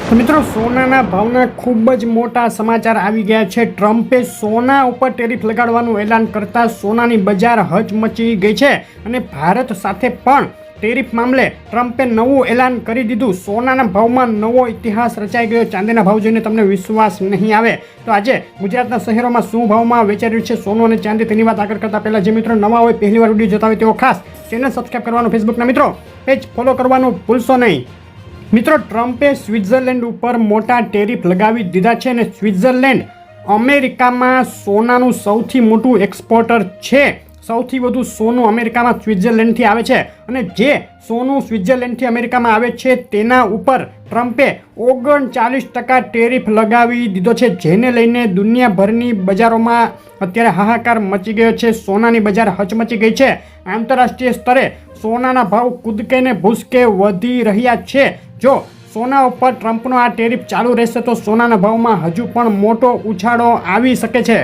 તો મિત્રો સોનાના ભાવના ખૂબ જ મોટા સમાચાર આવી ગયા છે. ટ્રમ્પે સોના ઉપર ટેરિફ લગાડવાનું એલાન કરતા સોનાની બજાર હચમચી ગઈ છે અને ભારત સાથે પણ ટેરિફ મામલે ટ્રમ્પે નવું એલાન કરી દીધું. સોનાના ભાવમાં નવો ઇતિહાસ રચાઈ ગયો. ચાંદીના ભાવ જોઈને તમને વિશ્વાસ નહીં આવે. તો આજે ગુજરાતના શહેરોમાં શું ભાવમાં વેચાઈ રહ્યું છે સોનું અને ચાંદી, તેની વાત આગળ કરતા પહેલાં જે મિત્રો નવા હોય, પહેલી વાર વિડીયો જોતા હોય તેઓ ખાસ ચેનલ સબસ્ક્રાઈબ કરવાનું, ફેસબુકના મિત્રો પેજ ફોલો કરવાનું ભૂલશો નહીં. મિત્રો, ટ્રમ્પે સ્વિટ્ઝરલેન્ડ ઉપર મોટા ટેરિફ લગાવી દીધા છે અને સ્વિટ્ઝરલેન્ડ અમેરિકામાં સોનાનું સૌથી મોટું એક્સપોર્ટર છે. સૌથી વધુ સોનું અમેરિકામાં સ્વિટ્ઝરલેન્ડથી આવે છે અને જે સોનું સ્વિટ્ઝરલેન્ડથી અમેરિકામાં આવે છે તેના ઉપર ટ્રમ્પે 39% ટેરિફ લગાવી દીધો છે, જેને લઈને દુનિયાભરની બજારોમાં અત્યારે હાહાકાર મચી ગયો છે. સોનાની બજાર હચમચી ગઈ છે. આંતરરાષ્ટ્રીય સ્તરે સોનાના ભાવ કૂદકે ને ભૂસકે વધી રહ્યા છે. જો સોના ઉપર ટ્રમ્પનો આ ટેરિફ ચાલુ રહેશે તો સોનાના ભાવમાં હજુ પણ મોટો ઉછાળો આવી શકે છે.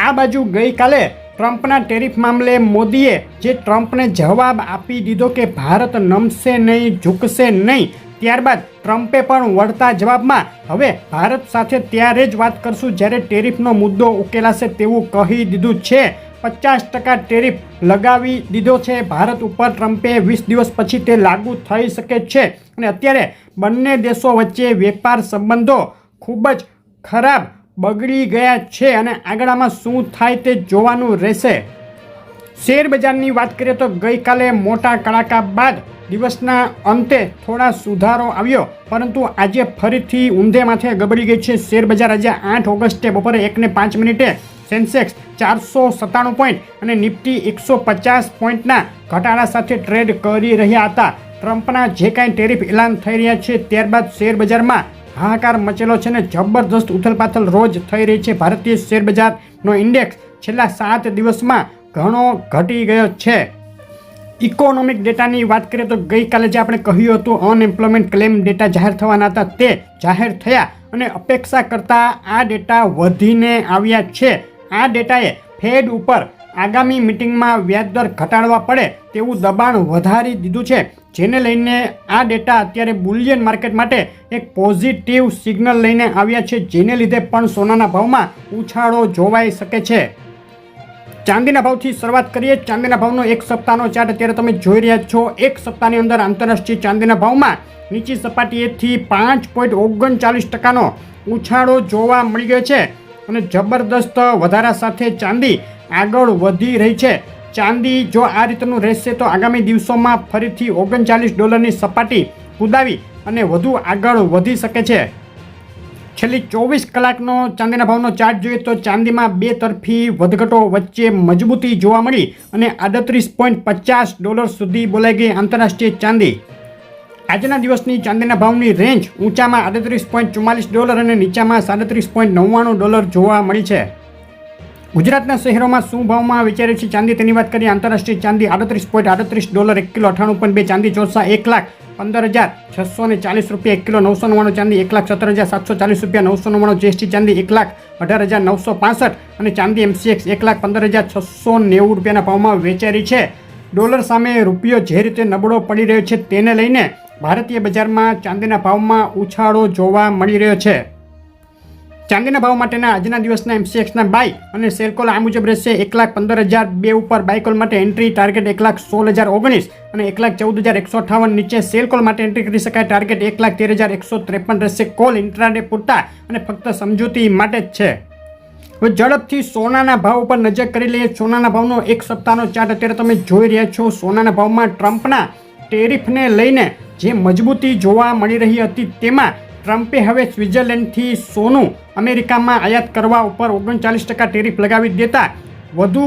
આ બાજુ ગઈકાલે ટ્રમ્પના ટેરિફ મામલે મોદીએ જે ટ્રમ્પને જવાબ આપી દીધો કે ભારત નમશે નહીં, ઝૂકશે નહીં, ત્યારબાદ ટ્રમ્પે પણ વળતા જવાબમાં હવે ભારત સાથે ત્યારે જ વાત કરશું જ્યારે ટેરિફનો મુદ્દો ઉકેલાશે તેવું કહી દીધું છે. 50% ટેરિફ લગાવી દીધો છે ભારત ઉપર ટ્રમ્પે. 20 દિવસ પછી તે લાગુ થઈ શકે છે અને અત્યારે બંને દેશો વચ્ચે વેપાર સંબંધો ખૂબ જ ખરાબ બગડી ગયા છે અને આગળમાં શું થાય તે જોવાનું રહેશે. શેર બજારની વાત કરીએ તો ગઈકાલે મોટા કડાકા બાદ દિવસના અંતે થોડા સુધારો આવ્યો, પરંતુ આજે ફરીથી ઊંધે માથે ગબડી ગઈ છે શેર બજાર. આજે 8 ઓગસ્ટે બપોરે 1:05 સેન્સેક્સ 497 પોઈન્ટ અને નિફ્ટી 150 પોઈન્ટના ઘટાડા સાથે ટ્રેડ કરી રહ્યા હતા. ટ્રમ્પના જે કાંઈ ટેરિફ એલાન થઈ રહ્યા છે ત્યારબાદ શેર બજારમાં હાહાકાર મચેલો છે ને જબરદસ્ત ઉથલપાથલ રોજ થઈ રહી છે. ભારતીય શેર બજારનો ઇન્ડેક્સ છેલ્લા 7 દિવસમાં ઘણો ઘટી ગયો છે. ઇકોનોમિક ડેટાની વાત કરીએ તો ગઈકાલે જે આપણે કહ્યું હતું અનએમ્પ્લોયમેન્ટ ક્લેમ ડેટા જાહેર થવાના હતા તે જાહેર થયા અને અપેક્ષા કરતાં આ ડેટા વધીને આવ્યા છે. આ ડેટાએ ફેડ ઉપર આગામી મિટિંગમાં વ્યાજદર ઘટાડવા પડે તેવું દબાણ વધારી દીધું છે, જેને લઈને આ ડેટા અત્યારે બુલિયન માર્કેટ માટે એક પોઝિટિવ સિગ્નલ લઈને આવ્યા છે, જેને લીધે પણ સોનાના ભાવમાં ઉછાળો જોવાઈ શકે છે. ચાંદીના ભાવથી શરૂઆત કરીએ. ચાંદીના ભાવનો એક સપ્તાહનો ચાર્ટ અત્યારે તમે જોઈ રહ્યા છો. એક સપ્તાહની અંદર આંતરરાષ્ટ્રીય ચાંદીના ભાવમાં નીચી સપાટીએથી 5.39%નો ઉછાળો જોવા મળી ગયો છે અને જબરદસ્ત વધારા સાથે ચાંદી આગળ વધી રહી છે. ચાંદી જો આ રીતનું રહેશે તો આગામી દિવસોમાં ફરીથી $39ની સપાટી કૂદાવી અને વધુ આગળ વધી શકે છે. છેલ્લી 24 કલાકનો ચાંદીના ભાવનો ચાર્ટ જોઈએ તો ચાંદીમાં બે તરફી વધઘટો વચ્ચે મજબૂતી જોવા મળી અને $38.50 સુધી બોલાઈ ગઈ આંતરરાષ્ટ્રીય ચાંદી. આજના દિવસની ચાંદીના ભાવની રેન્જ ઊંચામાં $38.44 અને નીચામાં $37.99 જોવા મળી છે. ગુજરાતના શહેરોમાં શું ભાવમાં વેચાઈ રહી છે ચાંદી તેની વાત કરીએ. આંતરરાષ્ટ્રીય ચાંદી $38.38 1 કિલો, 98.2 ચાંદી ચોરસા 1,15,640 રૂપિયા 1 કિલો, 999 ચાંદી 1,17,740 રૂપિયા 999, જીએસટી ચાંદી 1,18,965 અને ચાંદી MCX 1,15,690 રૂપિયાના ભાવમાં વેચાઈ રહી છે. ડોલર સામે રૂપિયો જે રીતે નબળો પડી રહ્યો છે તેને લઈને ભારતીય બજારમાં ચાંદીના ભાવમાં ઉછાળો જોવા મળી રહ્યો છે. ચાંદીના ભાવ માટેના આજના દિવસના MCXના બાય અને સેલ કોલ આ મુજબ રહેશે. 1,15,002 ઉપર બાય કોલ માટે એન્ટ્રી, ટાર્ગેટ 1,16,019 અને 1,14,158 નીચે સેલ કોલ માટે એન્ટ્રી કરી શકાય. ટાર્ગેટ 1,13,153 રહેશે. કોલ ઇન્ટ્રાડે પૂરતા અને ફક્ત સમજૂતી માટે જ છે. હવે ઝડપથી સોનાના ભાવ ઉપર નજર કરી લઈએ. સોનાના ભાવનો એક સપ્તાહનો ચાર્ટ અત્યારે તમે જોઈ રહ્યા છો. સોનાના ભાવમાં ટ્રમ્પના ટેરિફને લઈને જે મજબૂતી જોવા મળી રહી હતી તેમાં ટ્રમ્પે હવે સ્વિટ્ઝરલેન્ડથી સોનું અમેરિકામાં આયાત કરવા ઉપર 39% ટેરિફ લગાવી દેતા વધુ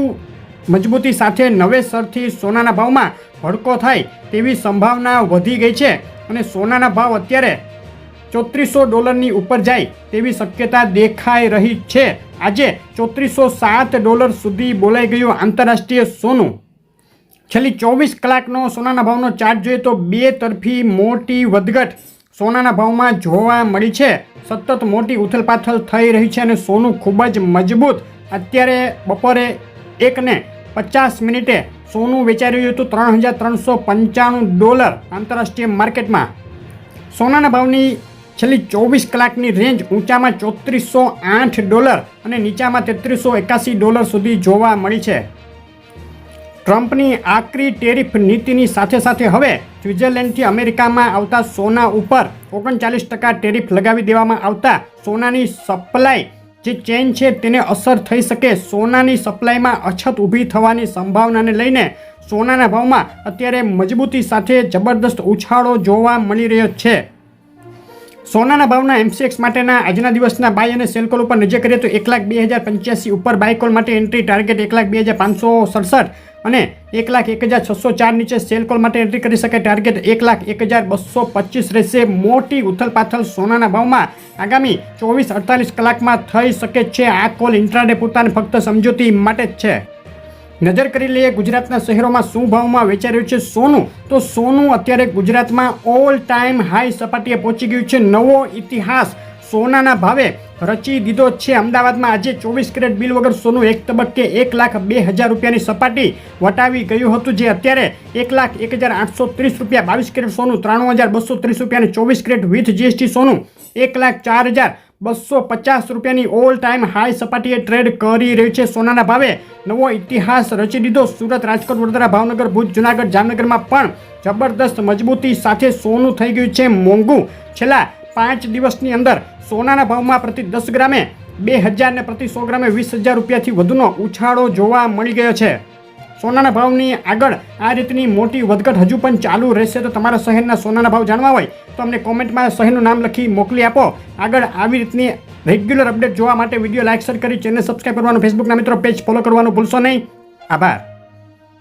મજબૂતી સાથે નવેસરથી સોનાના ભાવમાં ભડકો થાય તેવી સંભાવના વધી ગઈ છે અને સોનાના ભાવ અત્યારે $3400ની ઉપર જાય તેવી શક્યતા દેખાઈ રહી છે. આજે $3407 સુધી બોલાઈ ગયું આંતરરાષ્ટ્રીય સોનું. છેલ્લી 24 કલાકનો સોનાના ભાવનો ચાર્ટ જોઈએ તો બે તરફી મોટી વધઘટ સોનાના ભાવમાં જોવા મળી છે. સતત મોટી ઉથલપાથલ થઈ રહી છે અને સોનું ખૂબ જ મજબૂત અત્યારે બપોરે 1:50 સોનું વેચાઈ રહ્યું હતું $3,395 આંતરરાષ્ટ્રીય માર્કેટમાં. સોનાના ભાવની છેલ્લી 24 કલાકની રેન્જ ઊંચામાં $3408 અને નીચામાં $3381 સુધી જોવા મળી છે. ટ્રમ્પની આકરી ટેરિફ નીતિની સાથે સાથે હવે સ્વિટ્ઝરલેન્ડથી અમેરિકામાં આવતા સોના ઉપર 39% ટેરિફ લગાવી દેવામાં આવતા સોનાની સપ્લાય જે ચેન છે તેને અસર થઈ શકે. સોનાની સપ્લાયમાં અછત ઊભી થવાની સંભાવનાને લઈને સોનાના ભાવમાં અત્યારે મજબૂતી સાથે જબરદસ્ત ઉછાળો જોવા મળી રહ્યો છે. સોનાના ભાવના MCX માટેના આજના દિવસના બાય અને સેલ કોલ ઉપર નજર કરીએ તો 1,02,085 ઉપર બાય કોલ માટે એન્ટ્રી ટાર્ગેટ 1,02,567 અને 1,01,604 નીચે સેલ કોલ માટે એન્ટ્રી કરી શકાય. ટાર્ગેટ 1,01,225 રહેશે. મોટી ઉથલપાથલ સોનાના ભાવમાં આગામી 24-48 કલાકમાં થઈ શકે છે. આ કોલ ઇન્ટ્રાડે પૂરતા ફક્ત સમજૂતી માટે જ છે. નજર કરી લઈએ ગુજરાતના શહેરોમાં શું ભાવમાં વેચાઈ રહ્યું છે સોનું. તો સોનું અત્યારે ગુજરાતમાં ઓલ ટાઈમ હાઈ સપાટીએ પહોંચી ગયું છે. નવો ઇતિહાસ સોનાના ભાવે રચી દીધો છે. અમદાવાદમાં આજે 24 કેરેટ બિલ વગર સોનું એક તબક્કે 1,02,000 રૂપિયાની સપાટી વટાવી ગયું હતું, જે અત્યારે 1,01,830 રૂપિયા. 22 કેરેટ સોનું 93,230 રૂપિયા અને 24 કેરેટ વિથ GST સોનું 1,04,250 રૂપિયાની ઓલ ટાઈમ હાઈ સપાટીએ ટ્રેડ કરી રહ્યું છે. સોનાના ભાવે નવો ઇતિહાસ રચી દીધો. સુરત, રાજકોટ, વડોદરા, ભાવનગર, ભુજ, જુનાગઢ, જામનગરમાં પણ જબરદસ્ત મજબૂતી સાથે સોનું થઈ ગયું છે મોંઘું. છેલ્લા 5 દિવસની અંદર સોનાના ભાવમાં પ્રતિ 10 ગ્રામે 2,000 અને પ્રતિ 100 ગ્રામે 20,000 રૂપિયાથી વધુનો ઉછાળો જોવા મળી ગયો છે. સોનાના ભાવની આગળ આ રીતની મોટી વધઘટ હજુ પણ ચાલુ રહેશે. તો તમારા શહેરના સોનાના ભાવ જાણવા હોય તો અમને કોમેન્ટમાં શહેરનું નામ લખી મોકલી આપો. આગળ આવી રીતની રેગ્યુલર અપડેટ જોવા માટે વિડીયો લાઇક શેર કરી ચેનલ સબસ્ક્રાઈબ કરવાનું, ફેસબુકના મિત્રો પેજ ફોલો કરવાનું ભૂલશો નહીં. આભાર.